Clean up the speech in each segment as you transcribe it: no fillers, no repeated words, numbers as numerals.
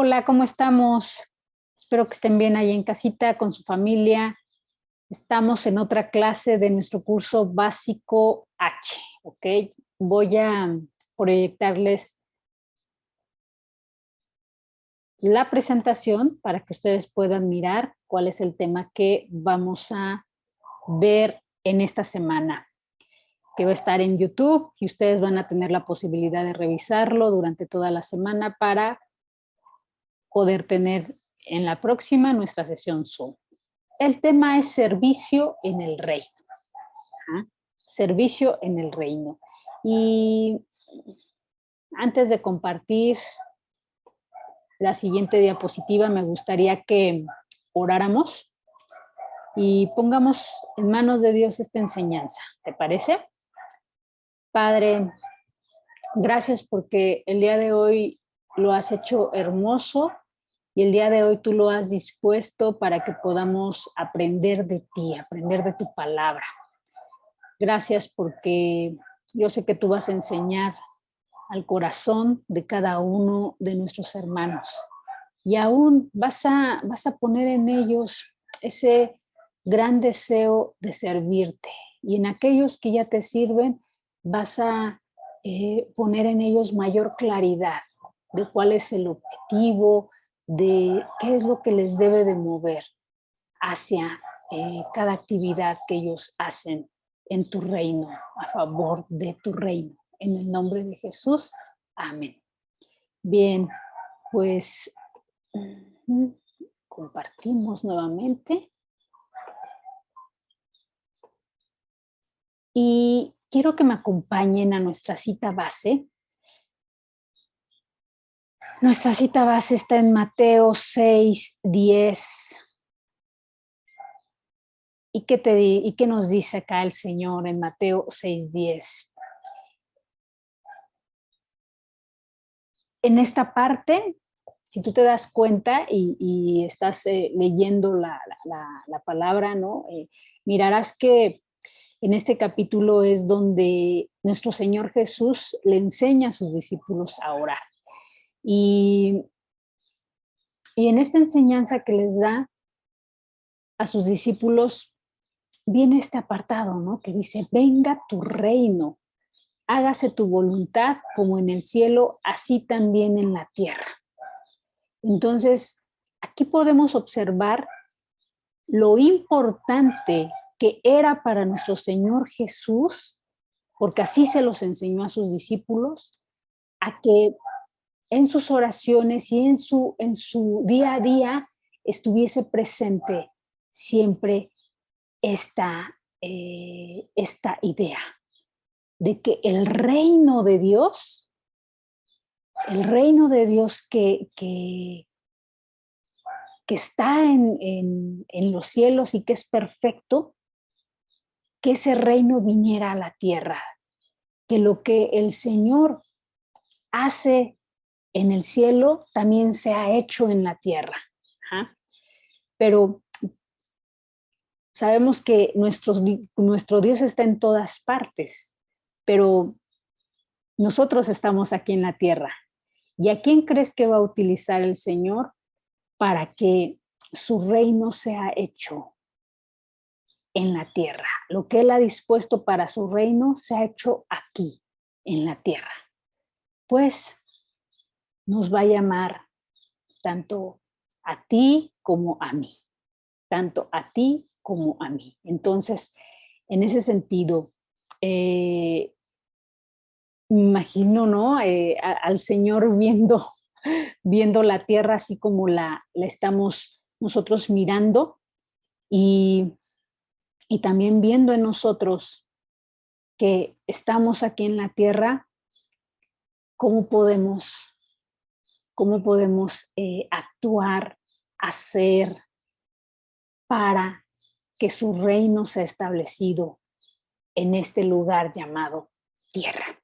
Hola, ¿cómo estamos? Espero que estén bien ahí en casita con su familia. Estamos en otra clase de nuestro curso básico H, ¿ok? Voy a proyectarles la presentación para que ustedes puedan mirar cuál es el tema que vamos a ver en esta semana, que va a estar en YouTube y ustedes van a tener la posibilidad de revisarlo durante toda la semana para poder tener en la próxima nuestra sesión Zoom. El tema es servicio en el reino. ¿Ah? Servicio en el reino. Y antes de compartir la siguiente diapositiva, me gustaría que oráramos y pongamos en manos de Dios esta enseñanza. ¿Te parece? Padre, gracias porque el día de hoy lo has hecho hermoso y el día de hoy tú lo has dispuesto para que podamos aprender de ti, aprender de tu palabra. Gracias porque yo sé que tú vas a enseñar al corazón de cada uno de nuestros hermanos y aún vas a poner en ellos ese gran deseo de servirte, y en aquellos que ya te sirven vas a poner en ellos mayor claridad de cuál es el objetivo, de qué es lo que les debe de mover hacia cada actividad que ellos hacen en tu reino, a favor de tu reino. En el nombre de Jesús, amén. Bien, pues compartimos nuevamente. Y quiero que me acompañen a nuestra cita base. Nuestra cita base está en Mateo 6:10. ¿Y qué nos dice acá el Señor en Mateo 6:10? En esta parte, si tú te das cuenta y estás leyendo la palabra, ¿no? Mirarás que en este capítulo es donde nuestro Señor Jesús le enseña a sus discípulos a orar. Y en esta enseñanza que les da a sus discípulos, viene este apartado, ¿no? Que dice, venga tu reino, hágase tu voluntad como en el cielo, así también en la tierra. Entonces, aquí podemos observar lo importante que era para nuestro Señor Jesús, porque así se los enseñó a sus discípulos, a que en sus oraciones y en su día a día estuviese presente siempre esta idea de que el reino de Dios que está en los cielos y que es perfecto, que ese reino viniera a la tierra, que lo que el Señor hace en el cielo también se ha hecho en la tierra. ¿Ah? Pero sabemos que nuestro Dios está en todas partes, pero nosotros estamos aquí en la tierra. ¿Y a quién crees que va a utilizar el Señor para que su reino sea hecho en la tierra? Lo que Él ha dispuesto para su reino se ha hecho aquí, en la tierra. Pues nos va a llamar tanto a ti como a mí. Tanto a ti como a mí. Entonces, en ese sentido, me imagino, ¿no? Al Señor viendo la tierra así como la estamos nosotros mirando, y también viendo en nosotros que estamos aquí en la tierra, cómo podemos actuar, hacer para que su reino sea establecido en este lugar llamado tierra.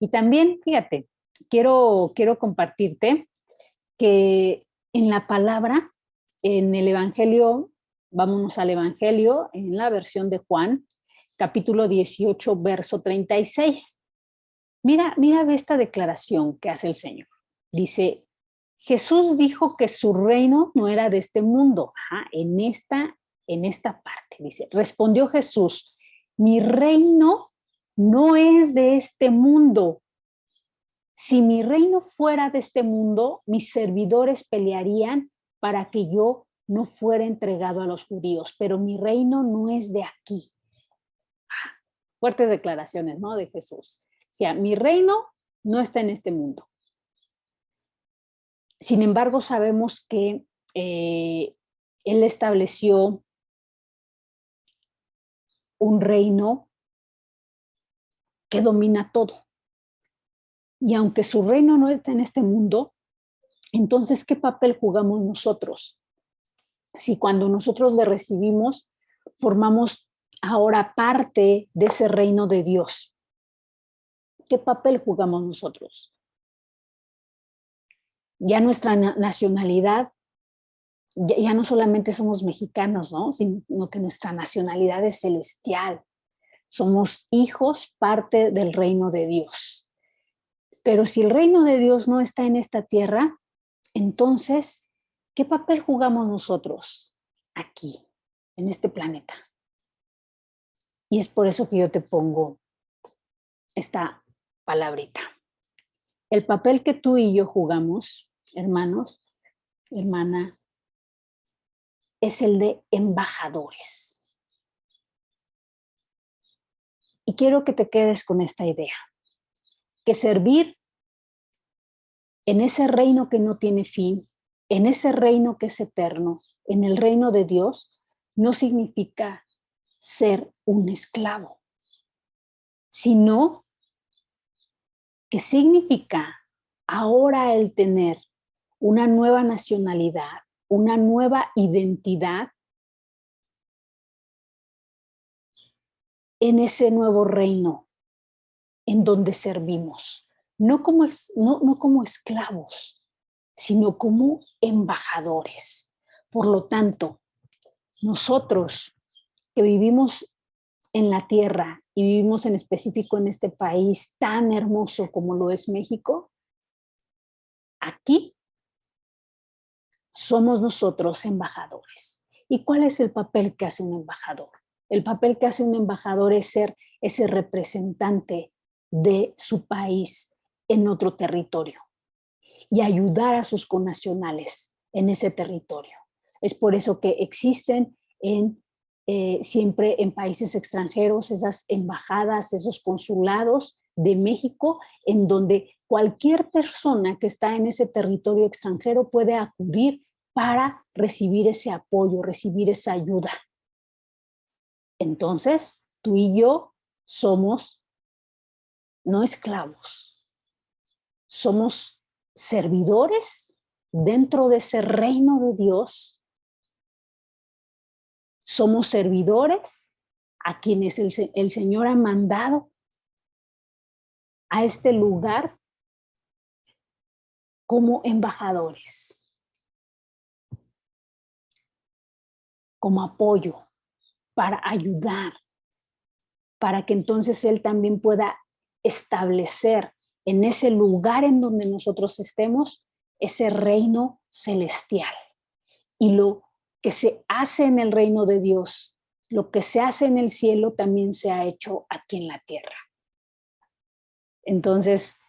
Y también, fíjate, quiero compartirte que en la palabra, en el Evangelio, vámonos al Evangelio, en la versión de Juan, capítulo 18, verso 36. Mira esta declaración que hace el Señor. Dice, Jesús dijo que su reino no era de este mundo. Ajá, en esta parte, dice, respondió Jesús, mi reino no es de este mundo. Si mi reino fuera de este mundo, mis servidores pelearían para que yo no fuera entregado a los judíos, pero mi reino no es de aquí. Fuertes declaraciones, ¿no? De Jesús. O sea, mi reino no está en este mundo. Sin embargo, sabemos que Él estableció un reino que domina todo. Y aunque su reino no está en este mundo, entonces, ¿qué papel jugamos nosotros? Si cuando nosotros le recibimos, formamos ahora parte de ese reino de Dios. ¿Qué papel jugamos nosotros? Ya nuestra nacionalidad, ya no solamente somos mexicanos, ¿no? Sino que nuestra nacionalidad es celestial. Somos hijos, parte del reino de Dios. Pero si el reino de Dios no está en esta tierra, entonces, ¿qué papel jugamos nosotros aquí, en este planeta? Y es por eso que yo te pongo esta palabrita. El papel que tú y yo jugamos, hermanos, hermana, es el de embajadores. Y quiero que te quedes con esta idea, que servir en ese reino que no tiene fin, en ese reino que es eterno, en el reino de Dios, no significa ser un esclavo, sino que significa ahora el tener una nueva nacionalidad, una nueva identidad en ese nuevo reino en donde servimos, no como esclavos, sino como embajadores. Por lo tanto, nosotros que vivimos en la tierra y vivimos en específico en este país tan hermoso como lo es México, aquí somos nosotros embajadores. ¿Y cuál es el papel que hace un embajador? El papel que hace un embajador es ser ese representante de su país en otro territorio y ayudar a sus connacionales en ese territorio. Es por eso que existen siempre en países extranjeros esas embajadas, esos consulados de México, en donde cualquier persona que está en ese territorio extranjero puede acudir para recibir ese apoyo, recibir esa ayuda. Entonces, tú y yo somos no esclavos, somos servidores dentro de ese reino de Dios. Somos servidores a quienes el Señor ha mandado a este lugar como embajadores, como apoyo, para ayudar, para que entonces Él también pueda establecer en ese lugar en donde nosotros estemos ese reino celestial. Y lo que se hace en el reino de Dios, lo que se hace en el cielo también se ha hecho aquí en la tierra. Entonces,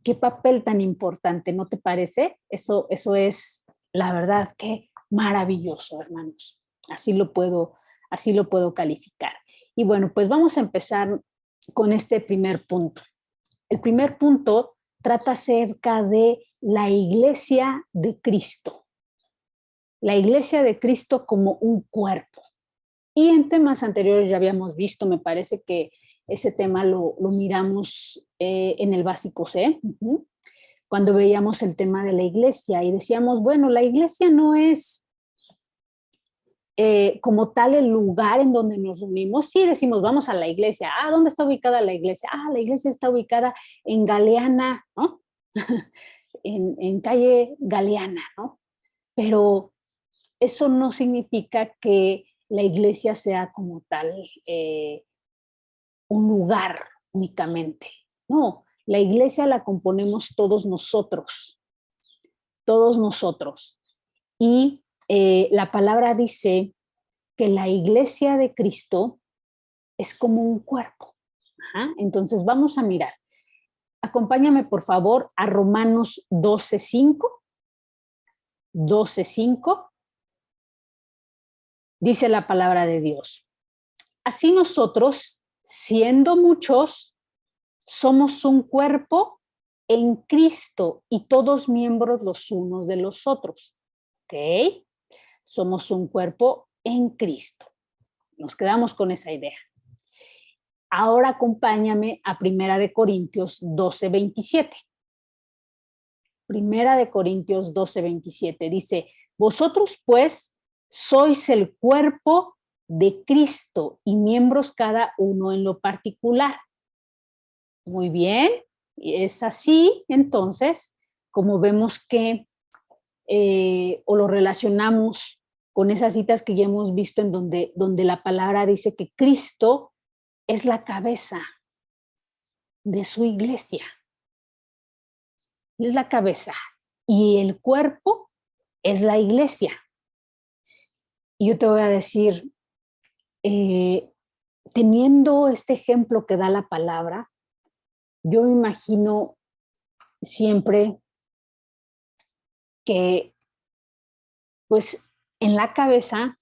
qué papel tan importante, ¿no te parece? Eso es, la verdad, que maravilloso, hermanos. Así lo puedo calificar. Y bueno, pues vamos a empezar con este primer punto. El primer punto trata acerca de la iglesia de Cristo. La iglesia de Cristo como un cuerpo. Y en temas anteriores ya habíamos visto, me parece que ese tema lo miramos en el básico C, cuando veíamos el tema de la iglesia y decíamos, bueno, la iglesia no es como tal el lugar en donde nos reunimos. Sí decimos, vamos a la iglesia. Ah, ¿dónde está ubicada la iglesia? Ah, la iglesia está ubicada en Galeana, ¿no? en calle Galeana, ¿no? Pero eso no significa que la iglesia sea como tal un lugar únicamente. No, la iglesia la componemos todos nosotros. todos nosotros. Y la palabra dice que la iglesia de Cristo es como un cuerpo. Ajá. Entonces vamos a mirar. Acompáñame por favor a Romanos 12:5. 12:5. Dice la palabra de Dios. Así nosotros, siendo muchos, somos un cuerpo en Cristo y todos miembros los unos de los otros. ¿Ok? Somos un cuerpo en Cristo. Nos quedamos con esa idea. Ahora acompáñame a 1 Corintios 12:27. 1 Corintios 12:27 dice, vosotros pues sois el cuerpo de Cristo y miembros cada uno en lo particular. Muy bien, es así, entonces, como vemos que, o lo relacionamos con esas citas que ya hemos visto en donde la palabra dice que Cristo es la cabeza de su iglesia. Es la cabeza y el cuerpo es la iglesia. Y yo te voy a decir, teniendo este ejemplo que da la palabra, yo me imagino siempre que, pues, en la cabeza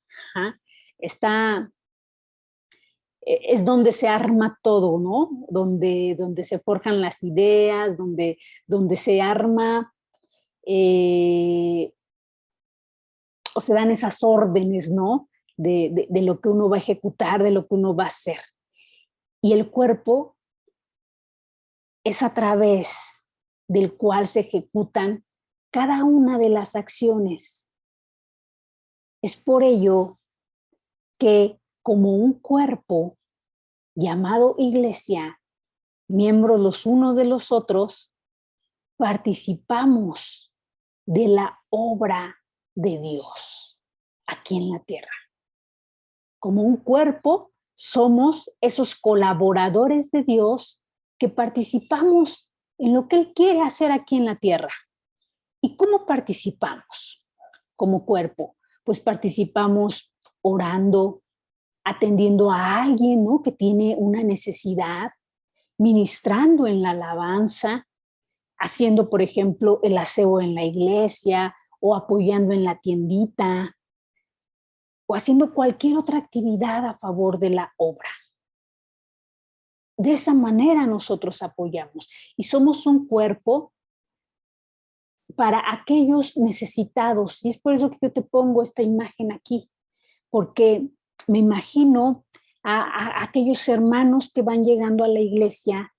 está, es donde se arma todo, ¿no? Donde se forjan las ideas, donde se arma o se dan esas órdenes, ¿no? De lo que uno va a ejecutar, de lo que uno va a hacer. Y el cuerpo es a través del cual se ejecutan cada una de las acciones. Es por ello que como un cuerpo llamado iglesia, miembros los unos de los otros, participamos de la obra de Dios aquí en la tierra. Como un cuerpo, somos esos colaboradores de Dios que participamos en lo que Él quiere hacer aquí en la tierra. ¿Y cómo participamos como cuerpo? Pues participamos orando, atendiendo a alguien, ¿no?, que tiene una necesidad, ministrando en la alabanza, haciendo, por ejemplo, el aseo en la iglesia o apoyando en la tiendita o haciendo cualquier otra actividad a favor de la obra. De esa manera nosotros apoyamos y somos un cuerpo para aquellos necesitados. Y es por eso que yo te pongo esta imagen aquí, porque me imagino a aquellos hermanos que van llegando a la iglesia,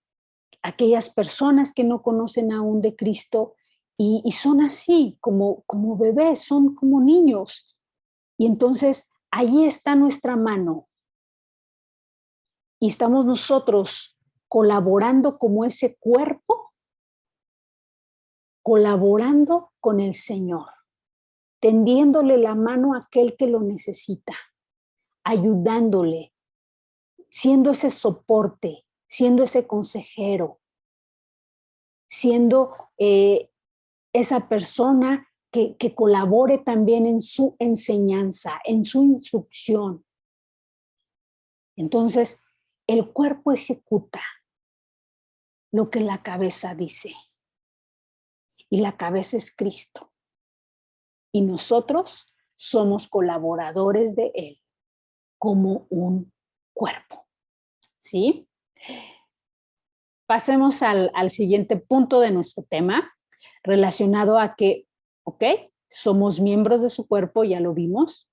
aquellas personas que no conocen aún de Cristo y son así, como bebés, son como niños. Y entonces ahí está nuestra mano y estamos nosotros colaborando como ese cuerpo, colaborando con el Señor, tendiéndole la mano a aquel que lo necesita, ayudándole, siendo ese soporte, siendo ese consejero, siendo esa persona que colabore también en su enseñanza, en su instrucción. Entonces, el cuerpo ejecuta lo que la cabeza dice. Y la cabeza es Cristo. Y nosotros somos colaboradores de Él como un cuerpo. ¿Sí? Pasemos al siguiente punto de nuestro tema, relacionado a que, ok, somos miembros de su cuerpo, ya lo vimos,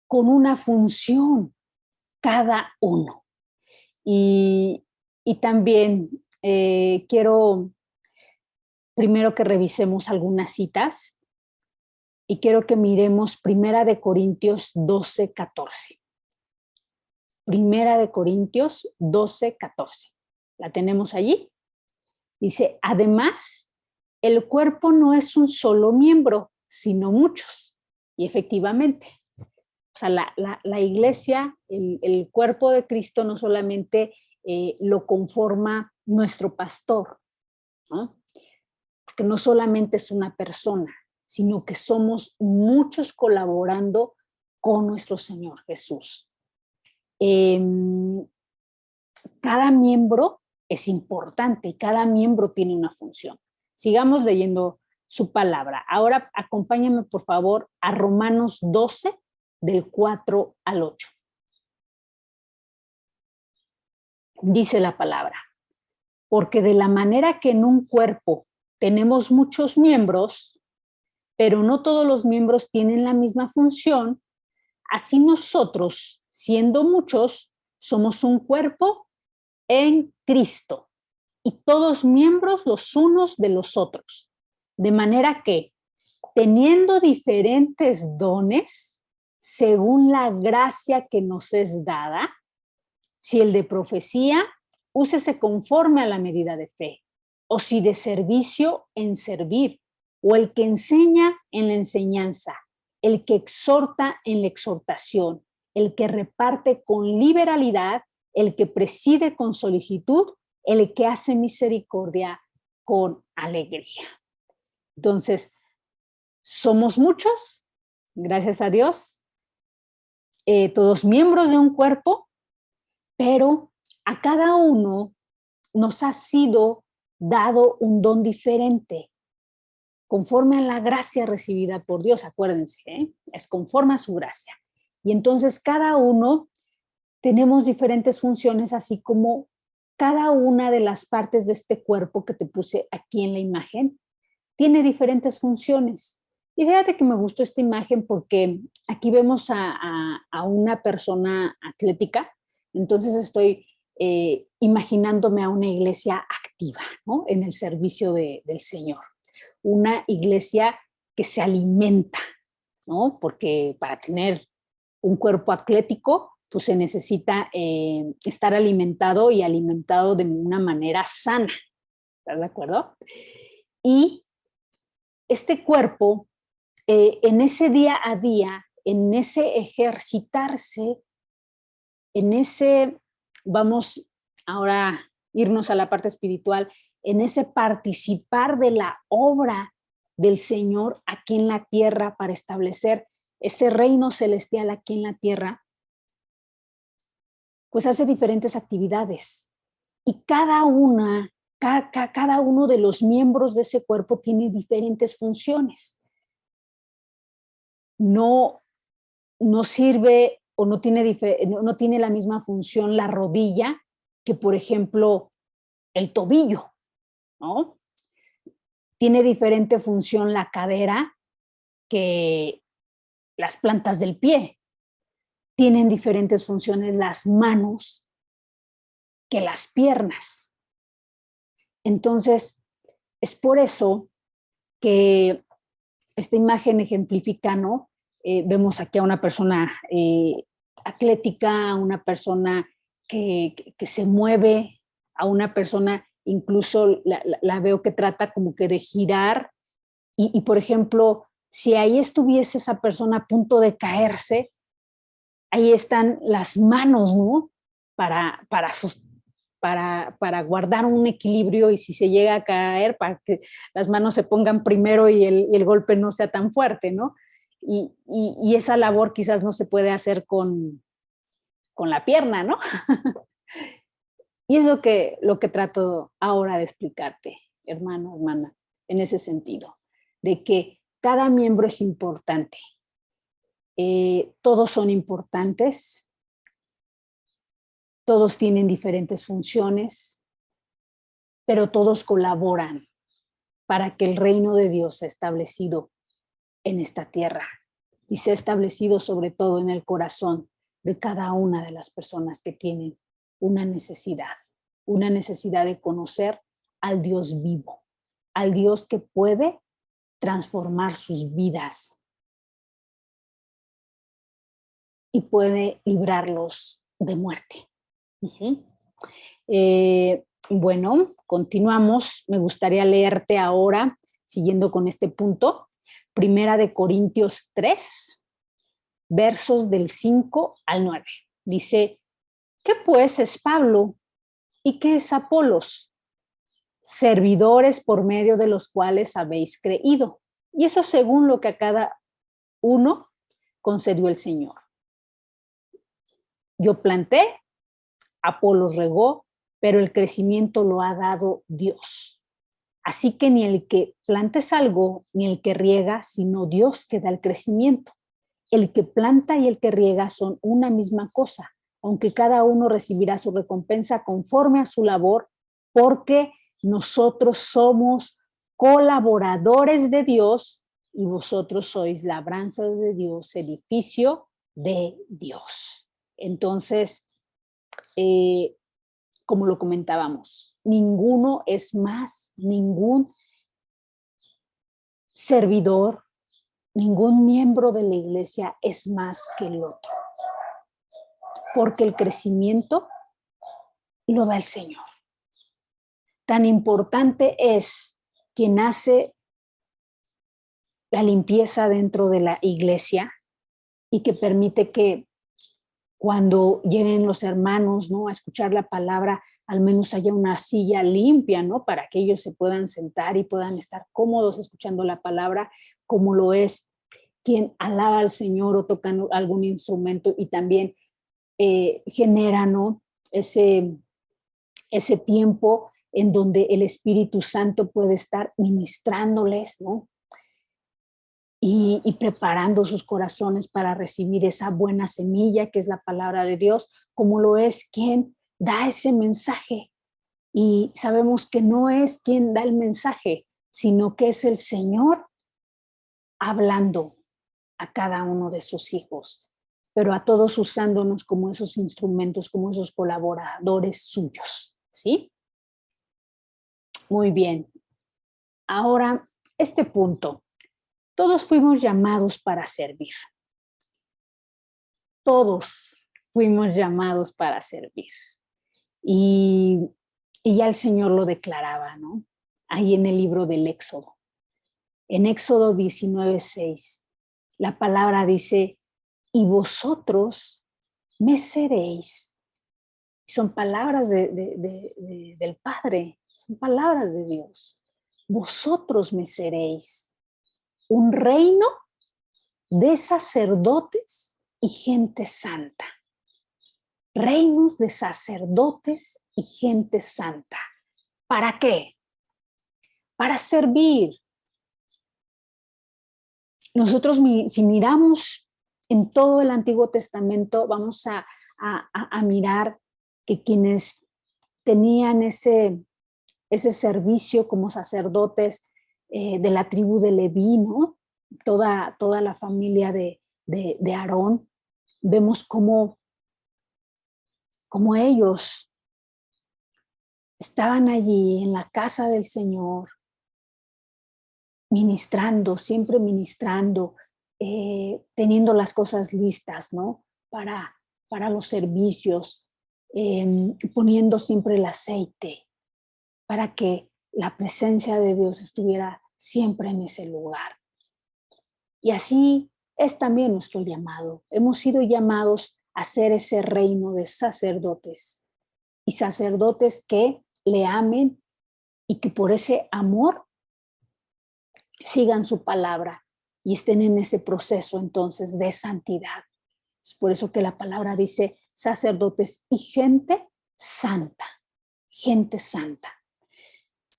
con una función cada uno. Y también quiero primero que revisemos algunas citas y quiero que miremos 1 Corintios 12:14. 1 Corintios 12:14. ¿La tenemos allí? Dice, además, el cuerpo no es un solo miembro, sino muchos. Y efectivamente, o sea, la iglesia, el cuerpo de Cristo no solamente lo conforma nuestro pastor, ¿no?, porque no solamente es una persona, sino que somos muchos colaborando con nuestro Señor Jesús. Cada miembro es importante y cada miembro tiene una función. Sigamos leyendo su palabra. Ahora acompáñame, por favor, a Romanos 12, del 4 al 8. Dice la palabra: porque de la manera que en un cuerpo tenemos muchos miembros, pero no todos los miembros tienen la misma función, así nosotros, siendo muchos, somos un cuerpo en Cristo y todos miembros los unos de los otros. De manera que, teniendo diferentes dones, según la gracia que nos es dada, si el de profecía, úsese conforme a la medida de fe, o si de servicio, en servir, o el que enseña, en la enseñanza, el que exhorta, en la exhortación, el que reparte con liberalidad, el que preside con solicitud, el que hace misericordia con alegría. Entonces, somos muchos, gracias a Dios, todos miembros de un cuerpo, pero a cada uno nos ha sido dado un don diferente, conforme a la gracia recibida por Dios. Acuérdense, es conforme a su gracia. Y entonces cada uno tenemos diferentes funciones, así como cada una de las partes de este cuerpo que te puse aquí en la imagen tiene diferentes funciones. Y fíjate que me gustó esta imagen porque aquí vemos a una persona atlética. Entonces estoy imaginándome a una iglesia activa, ¿no? En el servicio del Señor. Una iglesia que se alimenta, ¿no? Porque para tener un cuerpo atlético, pues se necesita estar alimentado y alimentado de una manera sana. ¿Estás de acuerdo? Y este cuerpo, en ese día a día, en ese ejercitarse, en ese, vamos ahora a irnos a la parte espiritual, en ese participar de la obra del Señor aquí en la tierra para establecer ese reino celestial aquí en la tierra, pues hace diferentes actividades. Y cada uno de los miembros de ese cuerpo tiene diferentes funciones. No sirve o no tiene la misma función la rodilla que, por ejemplo, el tobillo, ¿no? Tiene diferente función la cadera que las plantas del pie. Tienen diferentes funciones las manos que las piernas. Entonces, es por eso que esta imagen ejemplifica, ¿no? Vemos aquí a una persona atlética, a una persona que se mueve, a una persona incluso la veo que trata como que de girar y, por ejemplo, si ahí estuviese esa persona a punto de caerse, ahí están las manos, ¿no? Para guardar un equilibrio y si se llega a caer, para que las manos se pongan primero y el golpe no sea tan fuerte, ¿no? Y esa labor quizás no se puede hacer con la pierna, ¿no? Y es lo que trato ahora de explicarte, hermano, hermana, en ese sentido, de que cada miembro es importante. Todos son importantes, todos tienen diferentes funciones, pero todos colaboran para que el reino de Dios sea establecido en esta tierra y sea establecido sobre todo en el corazón de cada una de las personas que tienen una necesidad de conocer al Dios vivo, al Dios que puede transformar sus vidas y puede librarlos de muerte. Bueno, continuamos. Me gustaría leerte ahora, siguiendo con este punto, Primera de Corintios 3, versos del 5 al 9. Dice, ¿qué pues es Pablo y qué es Apolos? servidores por medio de los cuales habéis creído. Y eso según lo que a cada uno concedió el Señor. Yo planté, Apolos regó, pero el crecimiento lo ha dado Dios. Así que ni el que planta es algo, ni el que riega, sino Dios que da el crecimiento. El que planta y el que riega son una misma cosa, aunque cada uno recibirá su recompensa conforme a su labor, porque nosotros somos colaboradores de Dios y vosotros sois labranza de Dios, edificio de Dios. Entonces, como lo comentábamos, ninguno es más, ningún servidor, ningún miembro de la iglesia es más que el otro, porque el crecimiento lo da el Señor. Tan importante es quien hace la limpieza dentro de la iglesia y que permite que cuando lleguen los hermanos, ¿no?, a escuchar la palabra, al menos haya una silla limpia, ¿no?, para que ellos se puedan sentar y puedan estar cómodos escuchando la palabra, como lo es quien alaba al Señor o toca algún instrumento y también genera, ¿no?, ese tiempo en donde el Espíritu Santo puede estar ministrándoles, ¿no?, y preparando sus corazones para recibir esa buena semilla que es la palabra de Dios, como lo es quien da ese mensaje. Y sabemos que no es quien da el mensaje, sino que es el Señor hablando a cada uno de sus hijos, pero a todos usándonos como esos instrumentos, como esos colaboradores suyos, ¿sí? Muy bien. Ahora, este punto. Todos fuimos llamados para servir. Todos fuimos llamados para servir. Y ya el Señor lo declaraba, ¿no? Ahí en el libro del Éxodo. En Éxodo 19:6, la palabra dice, y vosotros me seréis. Son palabras del Padre, son palabras de Dios. Vosotros me seréis un reino de sacerdotes y gente santa. Reinos de sacerdotes y gente santa. ¿Para qué? Para servir. Nosotros, si miramos en todo el Antiguo Testamento, vamos a mirar que quienes tenían ese servicio como sacerdotes de la tribu de Leví, ¿no?, toda la familia de Aarón, vemos cómo ellos estaban allí en la casa del Señor, ministrando, siempre ministrando, teniendo las cosas listas, ¿no?, para los servicios, poniendo siempre el aceite para que la presencia de Dios estuviera siempre en ese lugar. Y así es también nuestro llamado. Hemos sido llamados a ser ese reino de sacerdotes y sacerdotes que le amen y que por ese amor sigan su palabra y estén en ese proceso entonces de santidad. Es por eso que la palabra dice sacerdotes y gente santa, gente santa.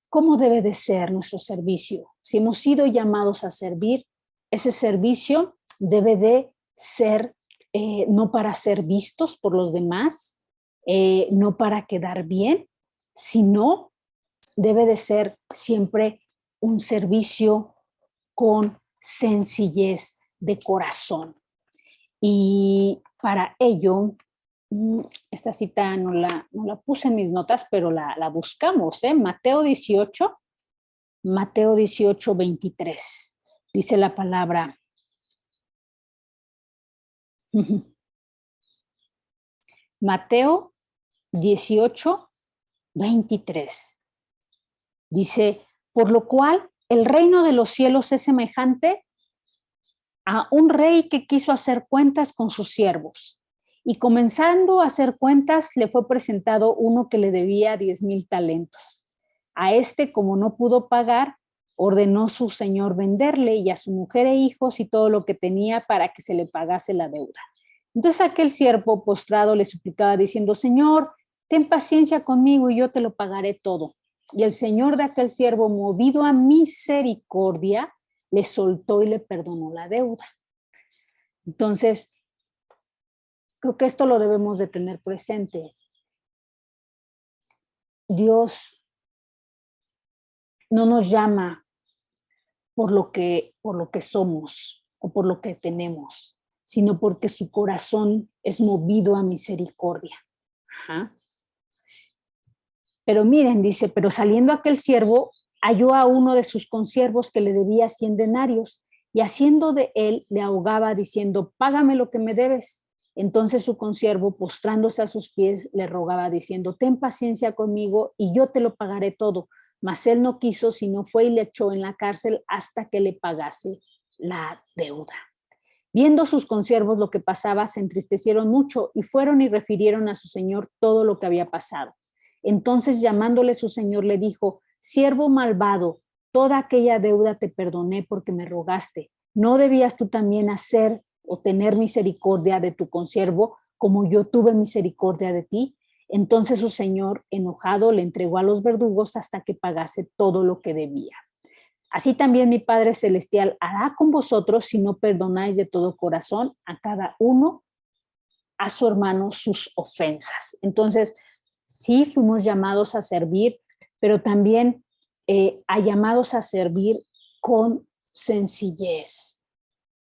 ¿Cómo debe de ser nuestro servicio? Si hemos sido llamados a servir, ese servicio debe de ser no para ser vistos por los demás, no para quedar bien, sino debe de ser siempre un servicio con sencillez de corazón. Y para ello, esta cita no la puse en mis notas, pero la buscamos, Mateo 18, 23. Dice la palabra, Mateo 18, 23. Dice, por lo cual el reino de los cielos es semejante a un rey que quiso hacer cuentas con sus siervos. Y comenzando a hacer cuentas, le fue presentado uno que le debía 10,000 talentos. A este, como no pudo pagar, ordenó su señor venderle y a su mujer e hijos y todo lo que tenía para que se le pagase la deuda. Entonces aquel siervo postrado le suplicaba diciendo, Señor, ten paciencia conmigo y yo te lo pagaré todo. Y el señor de aquel siervo, movido a misericordia, le soltó y le perdonó la deuda. Entonces, creo que esto lo debemos de tener presente. Dios no nos llama por lo que somos o por lo que tenemos, sino porque su corazón es movido a misericordia. Ajá. Pero miren, dice, pero saliendo aquel siervo, halló a uno de sus consiervos que le debía 100 denarios y haciendo de él le ahogaba diciendo, págame lo que me debes. Entonces su consiervo, postrándose a sus pies, le rogaba diciendo, ten paciencia conmigo y yo te lo pagaré todo. Mas él no quiso, sino fue y le echó en la cárcel hasta que le pagase la deuda. Viendo sus consiervos lo que pasaba, se entristecieron mucho y fueron y refirieron a su señor todo lo que había pasado. Entonces llamándole su señor le dijo, siervo malvado, toda aquella deuda te perdoné porque me rogaste. ¿No debías tú también hacer o tener misericordia de tu consiervo como yo tuve misericordia de ti? Entonces su señor, enojado, le entregó a los verdugos hasta que pagase todo lo que debía. Así también mi Padre Celestial hará con vosotros si no perdonáis de todo corazón a cada uno, a su hermano, sus ofensas. Entonces, sí fuimos llamados a servir, pero también a llamados a servir con sencillez,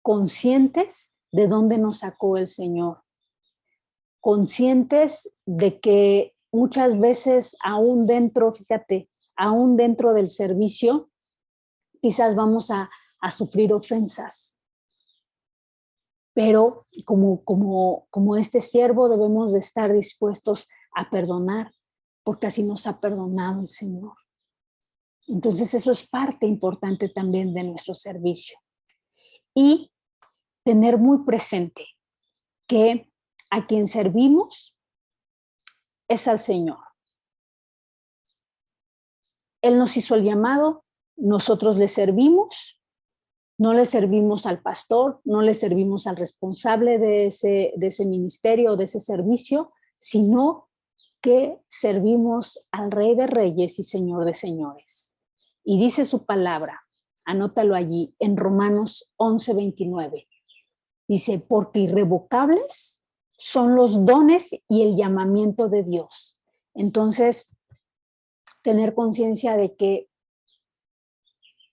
conscientes de dónde nos sacó el Señor, conscientes de que muchas veces aún dentro, fíjate, aún dentro del servicio, quizás vamos a sufrir ofensas, pero como este siervo debemos de estar dispuestos a perdonar, porque así nos ha perdonado el Señor. Entonces eso es parte importante también de nuestro servicio. Y tener muy presente que a quien servimos es al Señor. Él nos hizo el llamado, nosotros le servimos. No le servimos al pastor, no le servimos al responsable de ese ministerio o de ese servicio, sino que servimos al Rey de Reyes y Señor de Señores. Y dice su palabra, anótalo allí, en Romanos 11:29. Dice, porque irrevocables son los dones y el llamamiento de Dios. Entonces, tener conciencia de que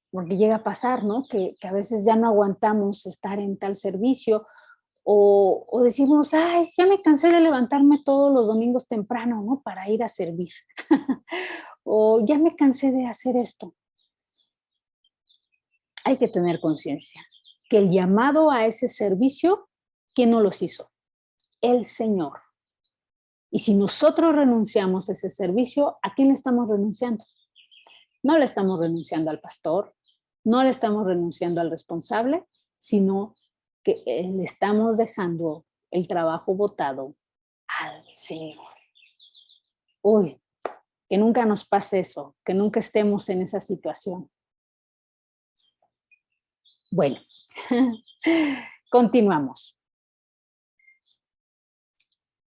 porque llega a pasar, ¿no? Que a veces ya no aguantamos estar en tal servicio o decimos, ay, ya me cansé de levantarme todos los domingos temprano, ¿no? Para ir a servir. O ya me cansé de hacer esto. Hay que tener conciencia que el llamado a ese servicio, ¿quién nos los hizo? El Señor. Y si nosotros renunciamos a ese servicio, ¿a quién le estamos renunciando? No le estamos renunciando al pastor, no le estamos renunciando al responsable, sino que le estamos dejando el trabajo botado al Señor. Uy, que nunca nos pase eso, que nunca estemos en esa situación. Bueno, continuamos.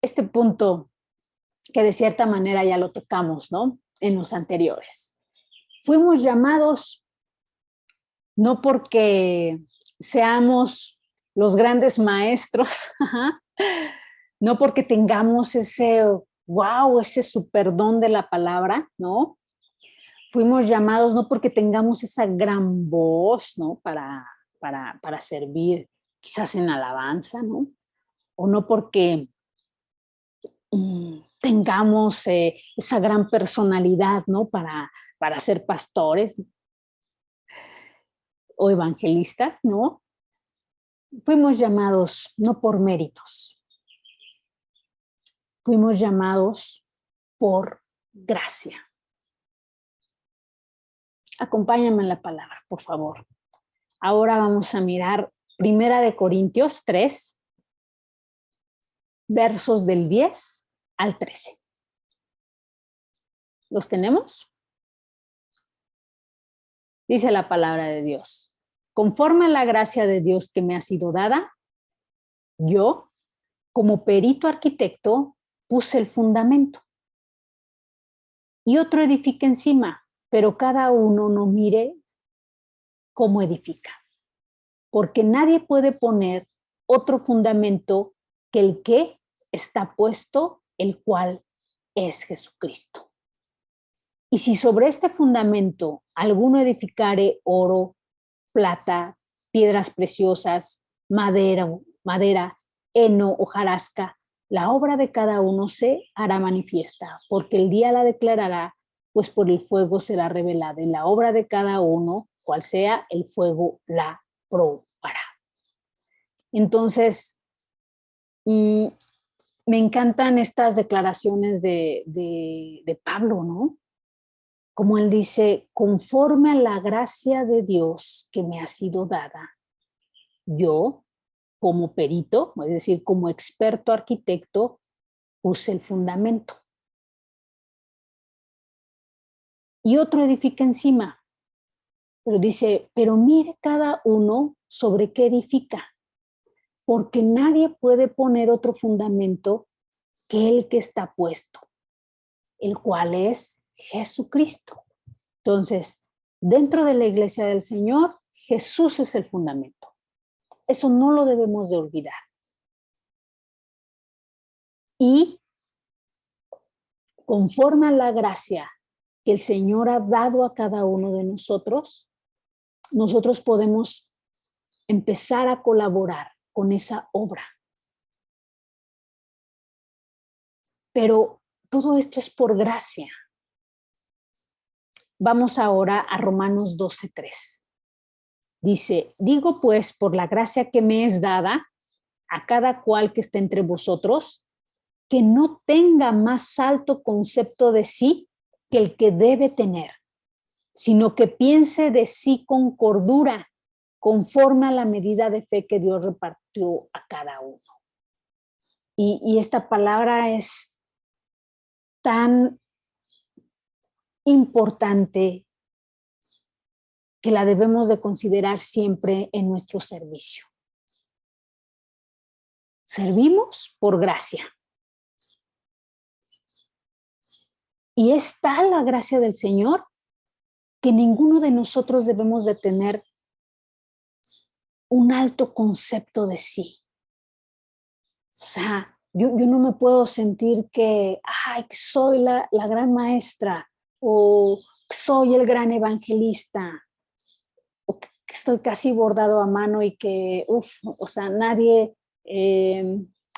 Este punto que de cierta manera ya lo tocamos, ¿no? En los anteriores. Fuimos llamados no porque seamos los grandes maestros, no porque tengamos ese, wow, ese superdón de la palabra, ¿no? Fuimos llamados no porque tengamos esa gran voz, ¿no? Para servir, quizás en alabanza, ¿no? O no porque tengamos esa gran personalidad, ¿no? Para ser pastores o evangelistas, ¿no? Fuimos llamados no por méritos, fuimos llamados por gracia. Acompáñame en la palabra, por favor. Ahora vamos a mirar 1 Corintios 3, versos del 10 al 13. ¿Los tenemos? Dice la palabra de Dios: conforme a la gracia de Dios que me ha sido dada, yo, como perito arquitecto, puse el fundamento y otro edifica encima, pero cada uno no mire cómo edifica, porque nadie puede poner otro fundamento que el que está puesto, el cual es Jesucristo. Y si sobre este fundamento alguno edificare oro, plata, piedras preciosas, madera, heno, hojarasca, la obra de cada uno se hará manifiesta, porque el día la declarará, pues por el fuego será revelada, y la obra de cada uno, cual sea, el fuego la probará. Entonces, me encantan estas declaraciones de Pablo, ¿no? Como él dice, conforme a la gracia de Dios que me ha sido dada, yo, como perito, es decir, como experto arquitecto, puse el fundamento. Y otro edifica encima. Pero dice, pero mire cada uno sobre qué edifica, porque nadie puede poner otro fundamento que el que está puesto, el cual es Jesucristo. Entonces, dentro de la iglesia del Señor, Jesús es el fundamento. Eso no lo debemos de olvidar. Y conforme a la gracia que el Señor ha dado a cada uno de nosotros, nosotros podemos empezar a colaborar con esa obra. Pero todo esto es por gracia. Vamos ahora a Romanos 12:3. Dice, digo pues por la gracia que me es dada a cada cual que esté entre vosotros, que no tenga más alto concepto de sí que el que debe tener, sino que piense de sí con cordura, conforme a la medida de fe que Dios repartió a cada uno. Y esta palabra es tan importante que la debemos de considerar siempre en nuestro servicio. Servimos por gracia. Y es tal la gracia del Señor que ninguno de nosotros debemos de tener un alto concepto de sí. O sea, yo no me puedo sentir que soy la gran maestra, o soy el gran evangelista, o que estoy casi bordado a mano y que, o sea, nadie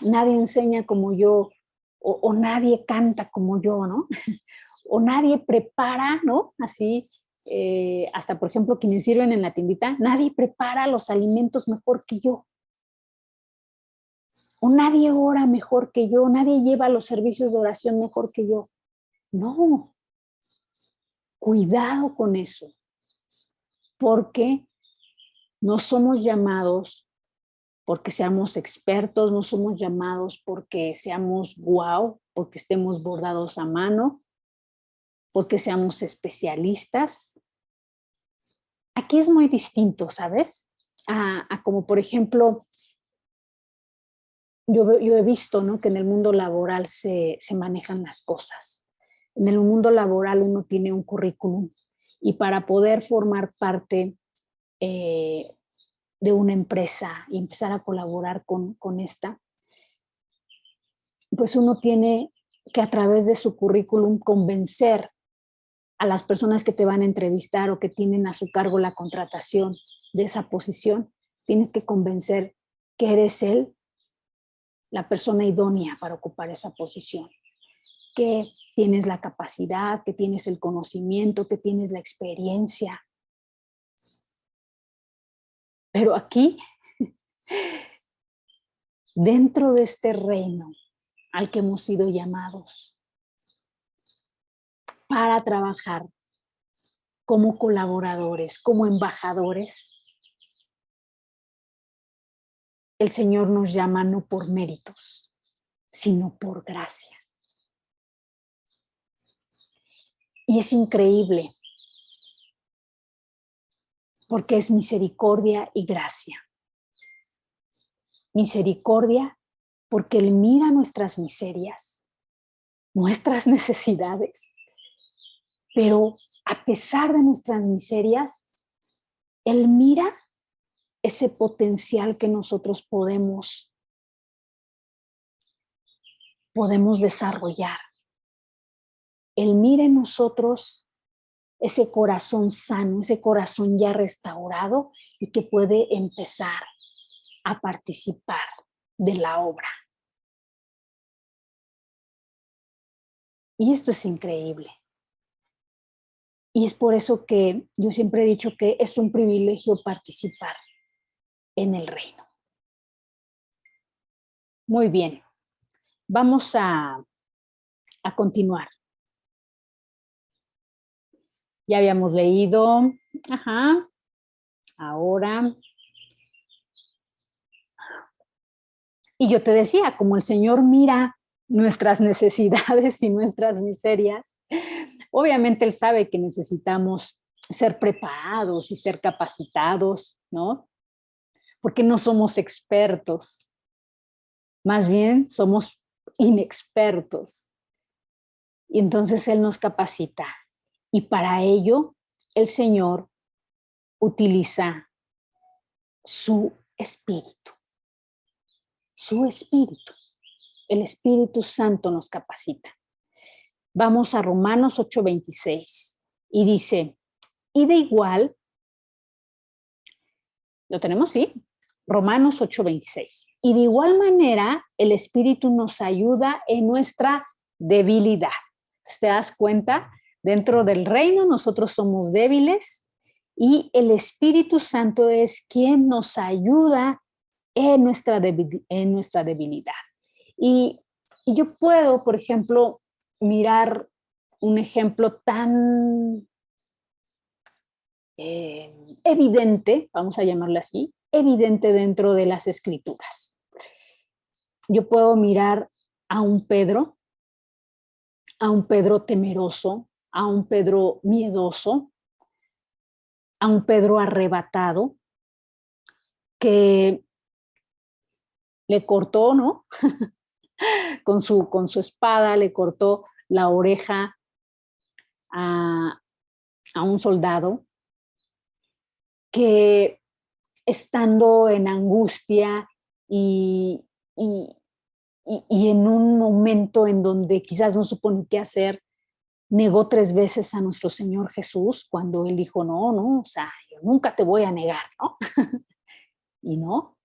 enseña como yo, o nadie canta como yo, ¿no? O nadie prepara, ¿no? Así, hasta por ejemplo, quienes sirven en la tiendita, nadie prepara los alimentos mejor que yo. O nadie ora mejor que yo, nadie lleva los servicios de oración mejor que yo. No, cuidado con eso, porque no somos llamados porque seamos expertos, no somos llamados porque seamos guau, porque estemos bordados a mano, porque seamos especialistas. Aquí es muy distinto, ¿sabes? A como por ejemplo, yo he visto, ¿no?, que en el mundo laboral se manejan las cosas. En el mundo laboral uno tiene un currículum y para poder formar parte de una empresa y empezar a colaborar con esta, pues uno tiene que a través de su currículum convencer a las personas que te van a entrevistar o que tienen a su cargo la contratación de esa posición. Tienes que convencer que eres la persona idónea para ocupar esa posición, que tienes la capacidad, que tienes el conocimiento, que tienes la experiencia. Pero aquí, dentro de este reino al que hemos sido llamados para trabajar como colaboradores, como embajadores, el Señor nos llama no por méritos, sino por gracia. Y es increíble porque es misericordia y gracia. Misericordia porque Él mira nuestras miserias, nuestras necesidades, pero a pesar de nuestras miserias, Él mira ese potencial que nosotros podemos desarrollar. Él mira en nosotros ese corazón sano, ese corazón ya restaurado y que puede empezar a participar de la obra. Y esto es increíble. Y es por eso que yo siempre he dicho que es un privilegio participar en el reino. Muy bien, vamos a continuar. Ya habíamos leído, ahora. Y yo te decía, como el Señor mira nuestras necesidades y nuestras miserias, obviamente Él sabe que necesitamos ser preparados y ser capacitados, ¿no? Porque no somos expertos, más bien somos inexpertos. Y entonces Él nos capacita. Y para ello, el Señor utiliza su espíritu. Su espíritu. El Espíritu Santo nos capacita. Vamos a Romanos 8:26 y dice, y de igual, ¿lo tenemos? Sí. Romanos 8:26. Y de igual manera, el Espíritu nos ayuda en nuestra debilidad. ¿Te das cuenta? Dentro del reino nosotros somos débiles y el Espíritu Santo es quien nos ayuda en nuestra debilidad. Y yo puedo, por ejemplo, mirar un ejemplo tan evidente, vamos a llamarlo así, evidente dentro de las Escrituras. Yo puedo mirar a un Pedro temeroso, a un Pedro miedoso, a un Pedro arrebatado, que le cortó, ¿no? con su espada, le cortó la oreja a un soldado, que estando en angustia y en un momento en donde quizás no supo ni qué hacer, negó 3 veces a nuestro Señor Jesús cuando Él dijo, no, o sea, yo nunca te voy a negar, ¿no? Y no,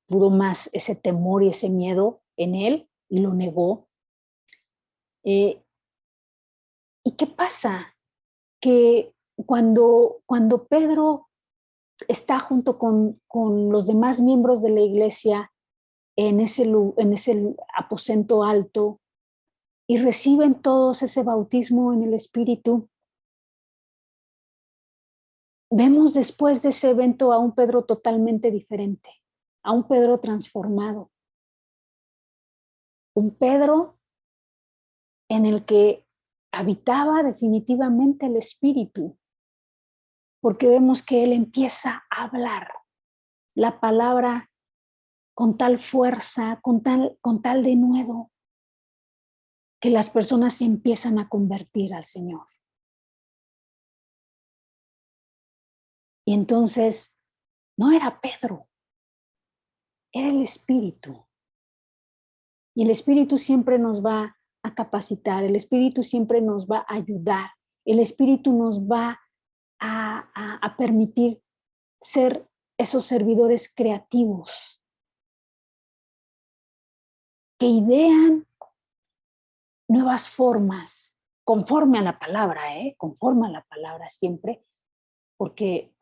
pudo más ese temor y ese miedo en Él y lo negó. ¿Y qué pasa? Que cuando Pedro está junto con los demás miembros de la iglesia en ese aposento alto y reciben todos ese bautismo en el Espíritu, vemos después de ese evento a un Pedro totalmente diferente, a un Pedro transformado, un Pedro en el que habitaba definitivamente el Espíritu, porque vemos que él empieza a hablar la palabra con tal fuerza, con tal denuedo, que las personas se empiezan a convertir al Señor. Y entonces no era Pedro, era el Espíritu. Y el Espíritu siempre nos va a capacitar, el Espíritu siempre nos va a ayudar, el Espíritu nos va a permitir ser esos servidores creativos que idean nuevas formas, conforme a la palabra, conforme a la palabra siempre, porque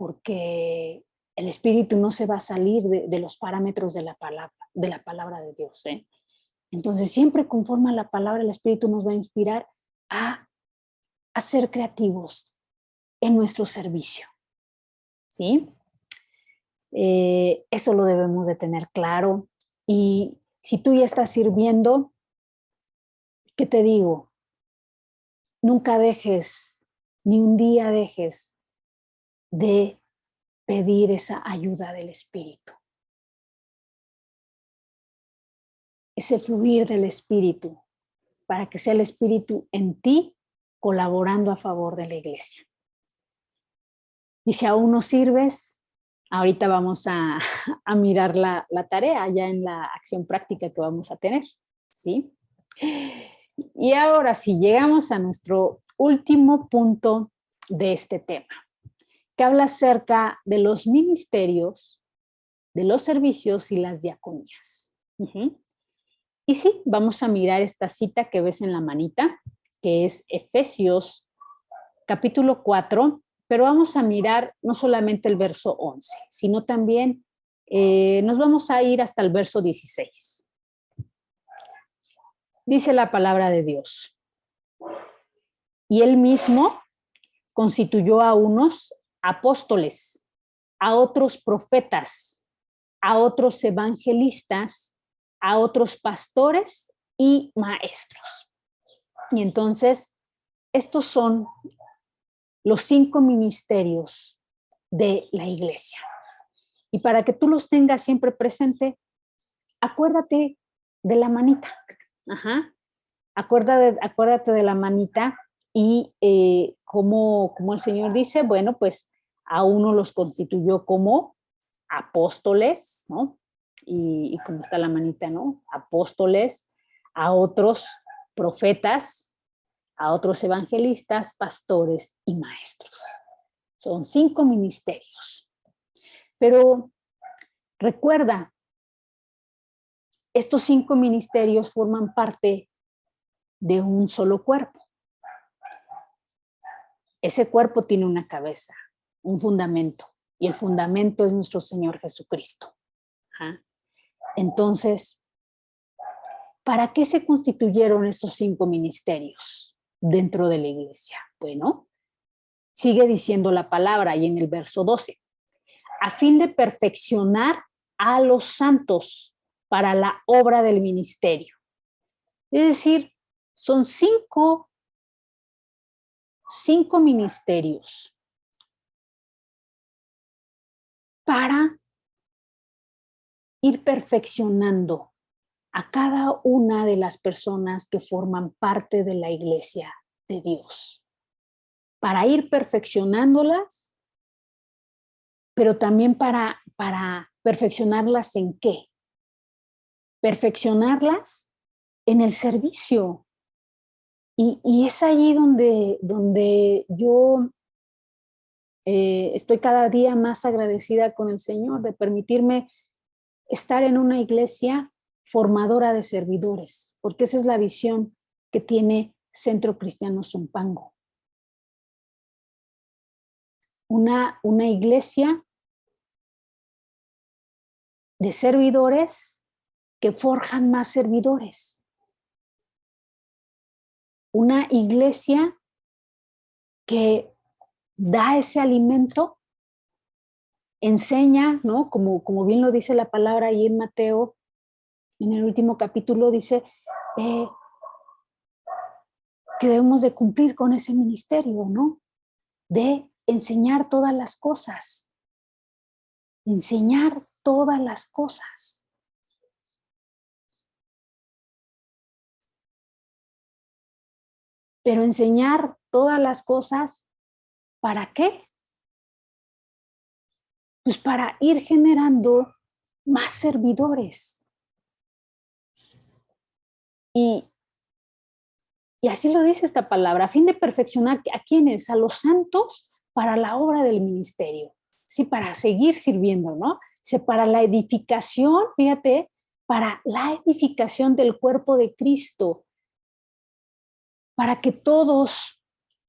el Espíritu no se va a salir de los parámetros de la palabra de Dios. Entonces, siempre conforme a la palabra, el Espíritu nos va a inspirar a ser creativos en nuestro servicio. ¿Sí? Eso lo debemos de tener claro. Y si tú ya estás sirviendo, ¿qué te digo? Nunca dejes, ni un día dejes de pedir esa ayuda del Espíritu. Ese fluir del Espíritu, para que sea el Espíritu en ti colaborando a favor de la iglesia. Y si aún no sirves, ahorita vamos a mirar la tarea ya en la acción práctica que vamos a tener, ¿sí? Y ahora sí, llegamos a nuestro último punto de este tema, que habla acerca de los ministerios, de los servicios y las diaconías. Y sí, vamos a mirar esta cita que ves en la manita, que es Efesios capítulo 4, pero vamos a mirar no solamente el verso 11, sino también nos vamos a ir hasta el verso 16. Dice la palabra de Dios: y él mismo constituyó a unos apóstoles, a otros profetas, a otros evangelistas, a otros pastores y maestros. Y entonces, estos son los 5 ministerios de la iglesia. Y para que tú los tengas siempre presente, acuérdate de la manita. Acuérdate de la manita y como el Señor dice, bueno, pues a uno los constituyó como apóstoles, ¿no? Y como está la manita, ¿no? Apóstoles, a otros profetas, a otros evangelistas, pastores y maestros. Son 5 ministerios. Pero recuerda, estos 5 ministerios forman parte de un solo cuerpo. Ese cuerpo tiene una cabeza, un fundamento, y el fundamento es nuestro Señor Jesucristo. Entonces, ¿para qué se constituyeron estos 5 ministerios dentro de la iglesia? Bueno, sigue diciendo la palabra ahí en el verso 12, a fin de perfeccionar a los santos para la obra del ministerio. Es decir, son 5 ministerios para ir perfeccionando a cada una de las personas que forman parte de la iglesia de Dios. Para ir perfeccionándolas, pero también para perfeccionarlas ¿en qué? Perfeccionarlas en el servicio. Y es allí donde yo estoy cada día más agradecida con el Señor de permitirme estar en una iglesia formadora de servidores, porque esa es la visión que tiene Centro Cristiano Zumpango. Una iglesia de servidores que forjan más servidores. Una iglesia que da ese alimento, enseña, ¿no? Como bien lo dice la palabra ahí en Mateo, en el último capítulo dice que debemos de cumplir con ese ministerio, ¿no? De enseñar todas las cosas. Enseñar todas las cosas. Pero enseñar todas las cosas, ¿para qué? Pues para ir generando más servidores. Y así lo dice esta palabra, a fin de perfeccionar a quienes, a los santos, para la obra del ministerio, sí, para seguir sirviendo, ¿no? Para la edificación, fíjate, para la edificación del cuerpo de Cristo, para que todos,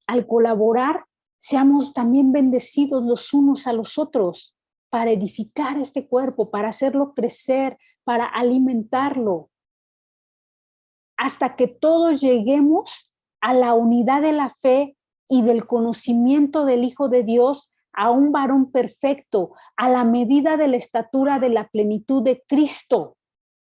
al colaborar, seamos también bendecidos los unos a los otros, para edificar este cuerpo, para hacerlo crecer, para alimentarlo, hasta que todos lleguemos a la unidad de la fe y del conocimiento del Hijo de Dios, a un varón perfecto, a la medida de la estatura de la plenitud de Cristo,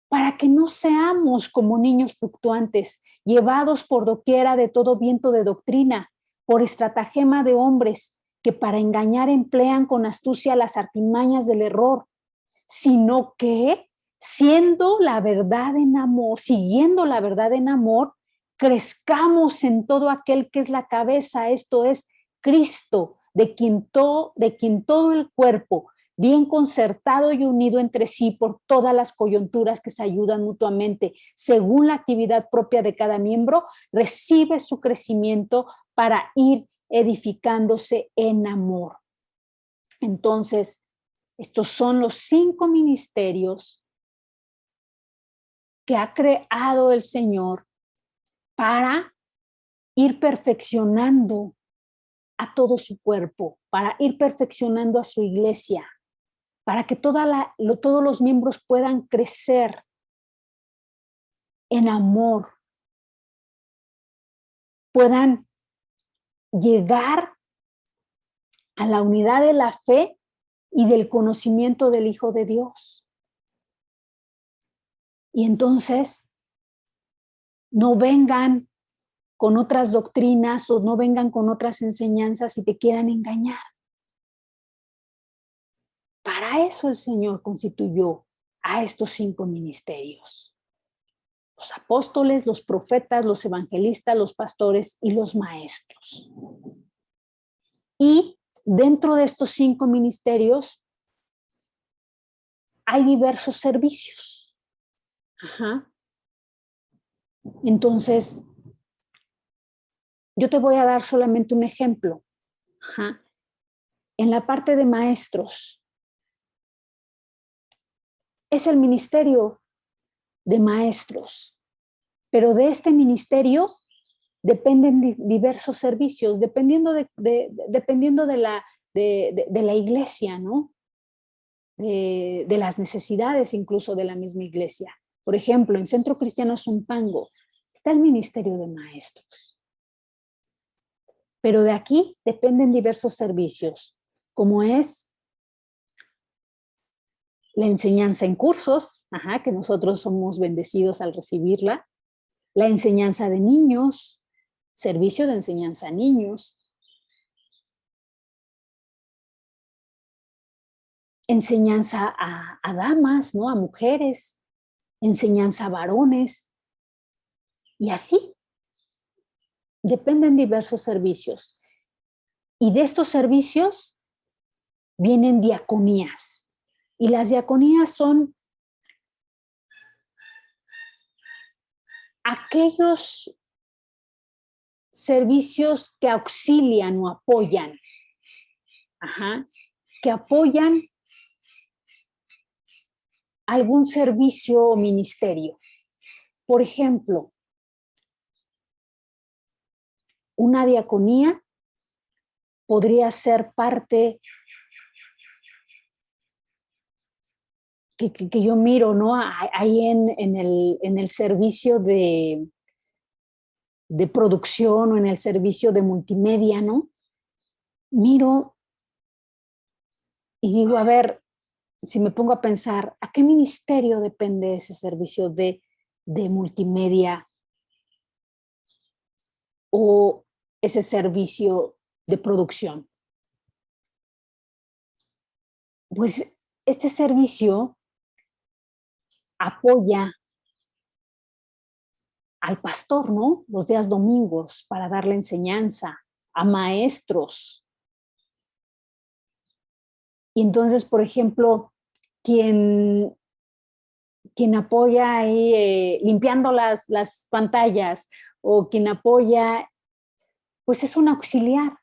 para que no seamos como niños fluctuantes, llevados por doquiera de todo viento de doctrina, por estratagema de hombres que para engañar emplean con astucia las artimañas del error, sino que siendo la verdad en amor, siguiendo la verdad en amor, crezcamos en todo aquel que es la cabeza, esto es Cristo, de quien todo el cuerpo, bien concertado y unido entre sí por todas las coyunturas que se ayudan mutuamente, según la actividad propia de cada miembro, recibe su crecimiento para ir edificándose en amor. Entonces, estos son los 5 ministerios que ha creado el Señor para ir perfeccionando a todo su cuerpo, para ir perfeccionando a su iglesia, para que todos los miembros puedan crecer en amor, puedan llegar a la unidad de la fe y del conocimiento del Hijo de Dios. Y entonces no vengan con otras doctrinas o no vengan con otras enseñanzas y te quieran engañar. Para eso el Señor constituyó a estos 5 ministerios: los apóstoles, los profetas, los evangelistas, los pastores y los maestros. Y dentro de estos 5 ministerios hay diversos servicios. Entonces, yo te voy a dar solamente un ejemplo. En la parte de maestros, es el ministerio de maestros, pero de este ministerio dependen diversos servicios, dependiendo de la iglesia, ¿no? De las necesidades incluso de la misma iglesia. Por ejemplo, en Centro Cristiano Zumpango está el ministerio de maestros, pero de aquí dependen diversos servicios, como es la enseñanza en cursos, que nosotros somos bendecidos al recibirla, la enseñanza de niños, servicio de enseñanza a niños, enseñanza a damas, ¿no? A mujeres, enseñanza a varones, y así dependen diversos servicios. Y de estos servicios vienen diaconías, y las diaconías son aquellos servicios que auxilian o apoyan, que apoyan algún servicio o ministerio. Por ejemplo, una diaconía podría ser parte que yo miro, ¿no? Ahí en el servicio de producción o en el servicio de multimedia, ¿no? Miro y digo, a ver, si me pongo a pensar, ¿a qué ministerio depende ese servicio de multimedia o ese servicio de producción? Pues este servicio apoya al pastor, ¿no? Los días domingos para darle enseñanza, a maestros. Y entonces, por ejemplo, quien apoya ahí limpiando las pantallas, o quien apoya, pues es un auxiliar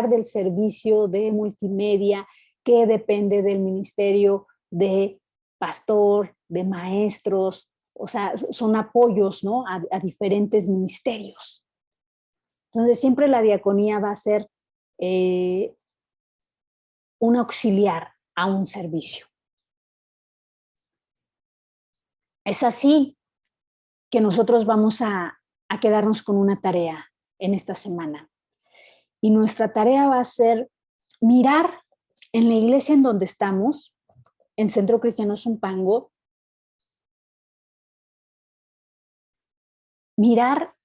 del servicio de multimedia que depende del ministerio de pastor, de maestros, o sea, son apoyos, ¿no? a diferentes ministerios. Entonces, siempre la diaconía va a ser un auxiliar a un servicio. Es así que nosotros vamos a quedarnos con una tarea en esta semana. Y nuestra tarea va a ser mirar en la iglesia en donde estamos, en Centro Cristiano Zumpango, mirar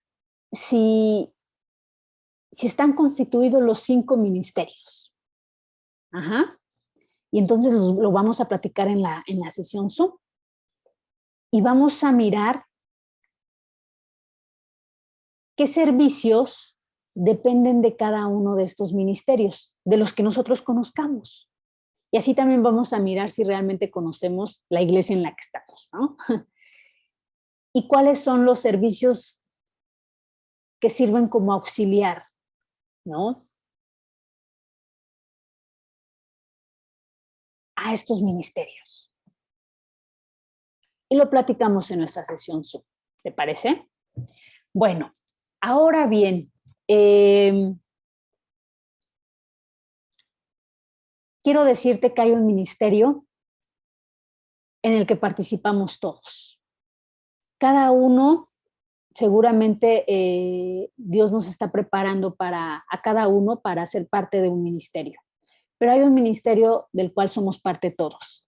si si están constituidos los 5 ministerios. Ajá. Y entonces lo vamos a platicar en la sesión Zoom. Y vamos a mirar qué servicios dependen de cada uno de estos ministerios, de los que nosotros conozcamos. Y así también vamos a mirar si realmente conocemos la iglesia en la que estamos, ¿no? Y cuáles son los servicios que sirven como auxiliar, ¿no? A estos ministerios. Y lo platicamos en nuestra sesión Zoom, ¿te parece? Bueno, ahora bien, quiero decirte que hay un ministerio en el que participamos todos. Cada uno, seguramente Dios nos está preparando a cada uno para ser parte de un ministerio. Pero hay un ministerio del cual somos parte todos.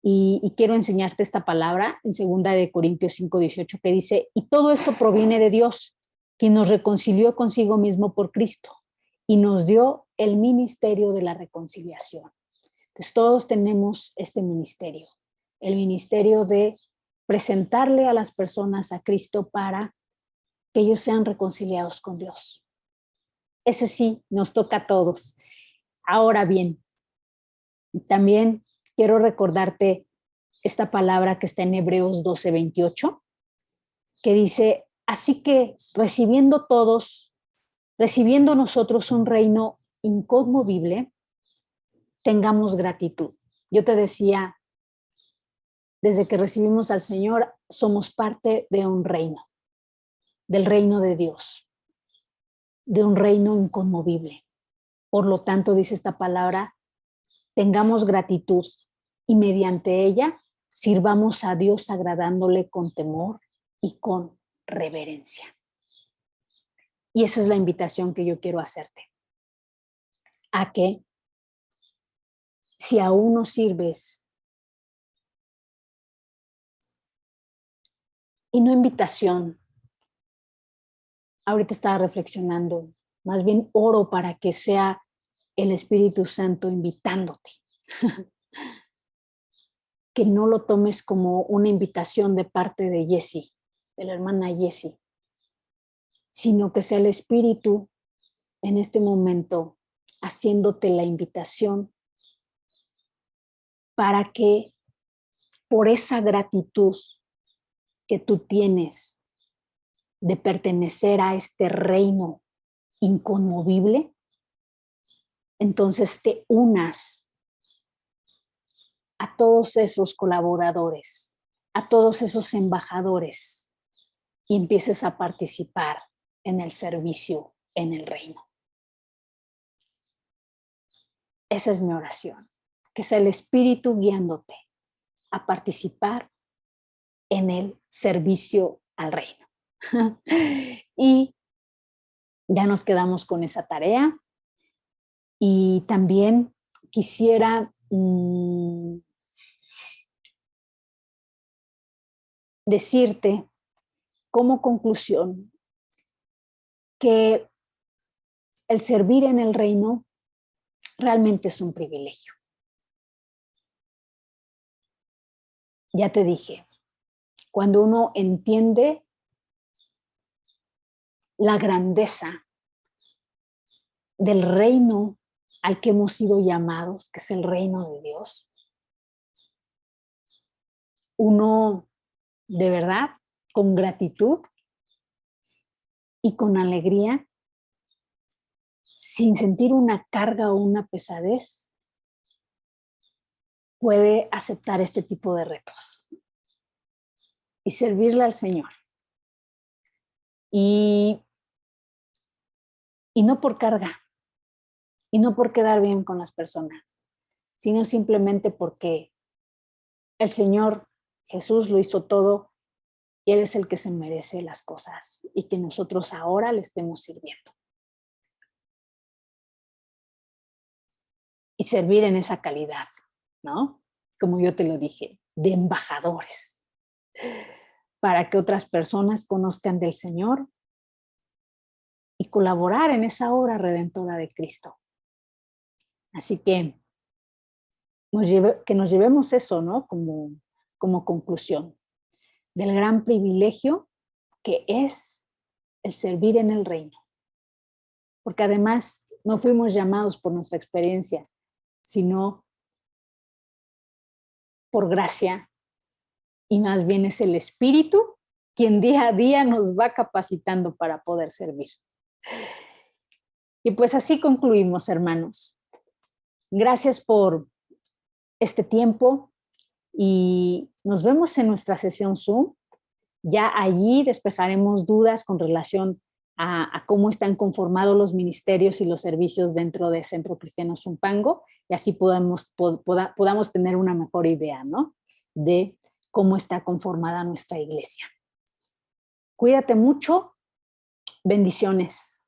Y quiero enseñarte esta palabra en 2 Corintios 5:18 que dice, y todo esto proviene de Dios, quien nos reconcilió consigo mismo por Cristo y nos dio el ministerio de la reconciliación. Entonces todos tenemos este ministerio, el ministerio de presentarle a las personas a Cristo para que ellos sean reconciliados con Dios. Ese sí, nos toca a todos. Ahora bien, también quiero recordarte esta palabra que está en Hebreos 12:28, que dice, así que recibiendo nosotros un reino inconmovible, tengamos gratitud. Yo te decía, desde que recibimos al Señor, somos parte de un reino, del reino de Dios, de un reino inconmovible. Por lo tanto, dice esta palabra, tengamos gratitud y mediante ella sirvamos a Dios agradándole con temor y con reverencia. Y esa es la invitación que yo quiero hacerte. A que si aún no sirves, y no invitación, ahorita estaba reflexionando, más bien oro para que sea el Espíritu Santo invitándote. Que no lo tomes como una invitación de parte de Jessie, de la hermana Jessie, sino que sea el Espíritu en este momento haciéndote la invitación para que por esa gratitud que tú tienes de pertenecer a este reino inconmovible, entonces te unas a todos esos colaboradores, a todos esos embajadores y empieces a participar en el servicio en el reino. Esa es mi oración, que sea el Espíritu guiándote a participar en el servicio al reino. Y ya nos quedamos con esa tarea. Y también quisiera decirte como conclusión que el servir en el reino realmente es un privilegio. Ya te dije, cuando uno entiende la grandeza del reino al que hemos sido llamados, que es el reino de Dios, uno de verdad, con gratitud y con alegría, sin sentir una carga o una pesadez, puede aceptar este tipo de retos y servirle al Señor. Y no por carga, y no por quedar bien con las personas, sino simplemente porque el Señor Jesús lo hizo todo y Él es el que se merece las cosas y que nosotros ahora le estemos sirviendo. Y servir en esa calidad, ¿no? Como yo te lo dije, de embajadores, para que otras personas conozcan del Señor y y colaborar en esa obra redentora de Cristo. Así que nos llevemos eso, ¿no? Como conclusión del gran privilegio que es el servir en el reino. Porque además no fuimos llamados por nuestra experiencia, sino por gracia, y más bien es el Espíritu quien día a día nos va capacitando para poder servir. Y pues así concluimos, hermanos. Gracias por este tiempo y nos vemos en nuestra sesión Zoom. Ya allí despejaremos dudas con relación a cómo están conformados los ministerios y los servicios dentro de Centro Cristiano Zumpango, y así podamos tener una mejor idea, ¿no? De cómo está conformada nuestra iglesia. Cuídate mucho. Bendiciones.